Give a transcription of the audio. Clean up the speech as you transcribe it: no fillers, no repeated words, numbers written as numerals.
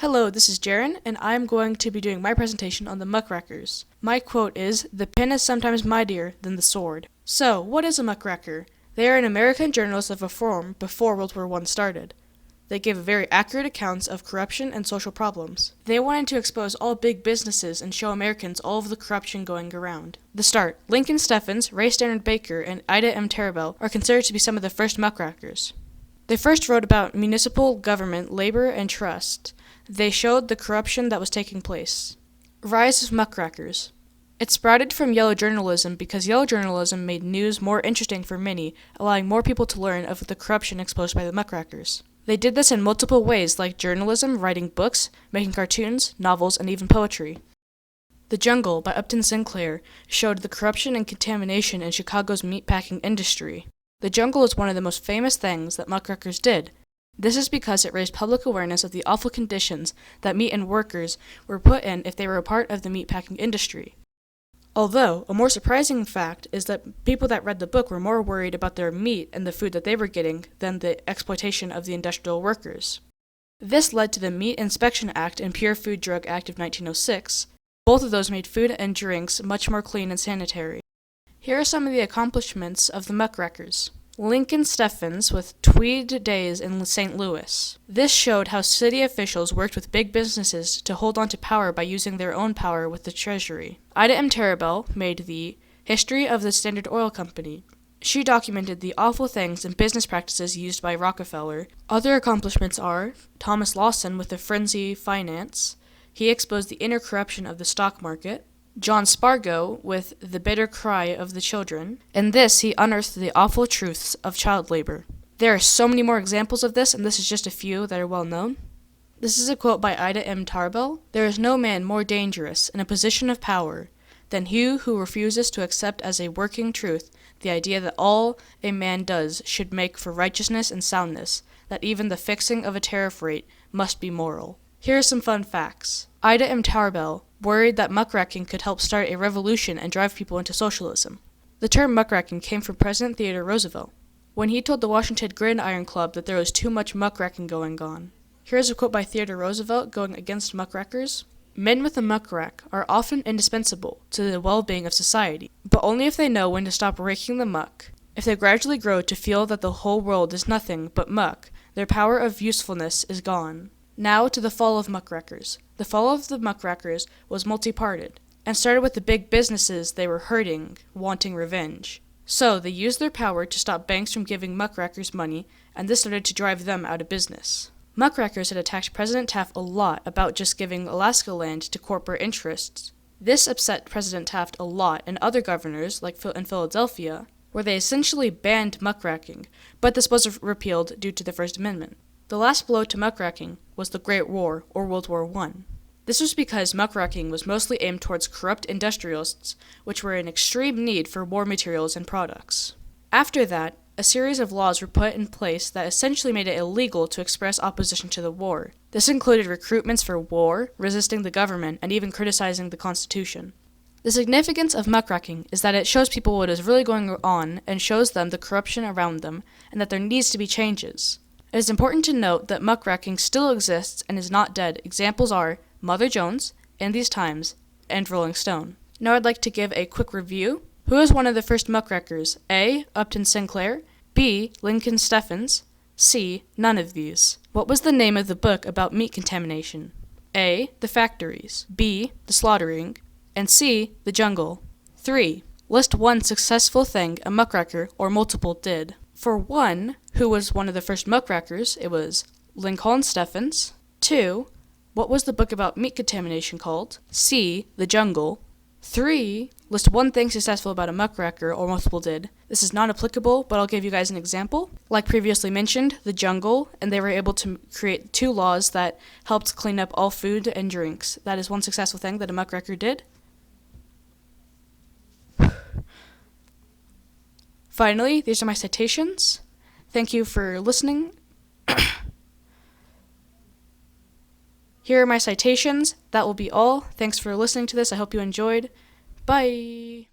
Hello, this is Jaren, and I'm going to be doing my presentation on the Muckrakers. My quote is, "The pen is sometimes mightier than the sword." So, what is a Muckraker? They are an American journalist of reform before World War I started. They gave very accurate accounts of corruption and social problems. They wanted to expose all big businesses and show Americans all of the corruption going around. The start. Lincoln Steffens, Ray Stannard Baker, and Ida M. Tarbell are considered to be some of the first Muckrakers. They first wrote about municipal government, labor, and trust. They showed the corruption that was taking place. Rise of Muckrakers. It sprouted from yellow journalism because yellow journalism made news more interesting for many, allowing more people to learn of the corruption exposed by the Muckrakers. They did this in multiple ways, like journalism, writing books, making cartoons, novels, and even poetry. The Jungle by Upton Sinclair showed the corruption and contamination in Chicago's meatpacking industry. The Jungle is one of the most famous things that Muckrakers did. This is because it raised public awareness of the awful conditions that meat and workers were put in if they were a part of the meatpacking industry. Although, a more surprising fact is that people that read the book were more worried about their meat and the food that they were getting than the exploitation of the industrial workers. This led to the Meat Inspection Act and Pure Food Drug Act of 1906. Both of those made food and drinks much more clean and sanitary. Here are some of the accomplishments of the Muckrakers. Lincoln Steffens with Tweed Days in St. Louis. This showed how city officials worked with big businesses to hold on to power by using their own power with the Treasury. Ida M. Tarbell made the History of the Standard Oil Company. She documented the awful things and business practices used by Rockefeller. Other accomplishments are Thomas Lawson with the Frenzy Finance. He exposed the inner corruption of the stock market. John Spargo with The Bitter Cry of the Children. In this, he unearthed the awful truths of child labor. There are so many more examples of this, and this is just a few that are well known. This is a quote by Ida M. Tarbell. "There is no man more dangerous in a position of power than he who refuses to accept as a working truth the idea that all a man does should make for righteousness and soundness, that even the fixing of a tariff rate must be moral." Here are some fun facts. Ida M. Tarbell worried that muckraking could help start a revolution and drive people into socialism. The term muckraking came from President Theodore Roosevelt, when he told the Washington Gridiron Club that there was too much muckraking going on. Here's a quote by Theodore Roosevelt going against muckrakers. "Men with a muckrack are often indispensable to the well-being of society, but only if they know when to stop raking the muck. If they gradually grow to feel that the whole world is nothing but muck, their power of usefulness is gone." Now to the fall of muckrakers. The fall of the muckrakers was multi-parted, and started with the big businesses they were hurting, wanting revenge. So they used their power to stop banks from giving muckrakers money, and this started to drive them out of business. Muckrakers had attacked President Taft a lot about just giving Alaska land to corporate interests. This upset President Taft a lot and other governors, like in Philadelphia, where they essentially banned muckraking, but this was repealed due to the First Amendment. The last blow to muckraking was the Great War, or World War I. This was because muckraking was mostly aimed towards corrupt industrialists, which were in extreme need for war materials and products. After that, a series of laws were put in place that essentially made it illegal to express opposition to the war. This included recruitments for war, resisting the government, and even criticizing the Constitution. The significance of muckraking is that it shows people what is really going on and shows them the corruption around them, and that there needs to be changes. It is important to note that muckraking still exists and is not dead. Examples are Mother Jones, In These Times, and Rolling Stone. Now I'd like to give a quick review. Who is one of the first muckrakers? A. Upton Sinclair. B. Lincoln Steffens. C. None of these. What was the name of the book about meat contamination? A. The Factories. B. The Slaughtering. And C. The Jungle. 3. List one successful thing a muckraker or multiple did. For 1, who was one of the first muckrakers, it was Lincoln Steffens. 2, what was the book about meat contamination called? C. The Jungle. 3, list one thing successful about a muckraker or multiple did. This is not applicable, but I'll give you guys an example. Like previously mentioned, the Jungle, and they were able to create 2 laws that helped clean up all food and drinks. That is one successful thing that a muckraker did. Finally, these are my citations. Thank you for listening. Here are my citations. That will be all. Thanks for listening to this. I hope you enjoyed. Bye.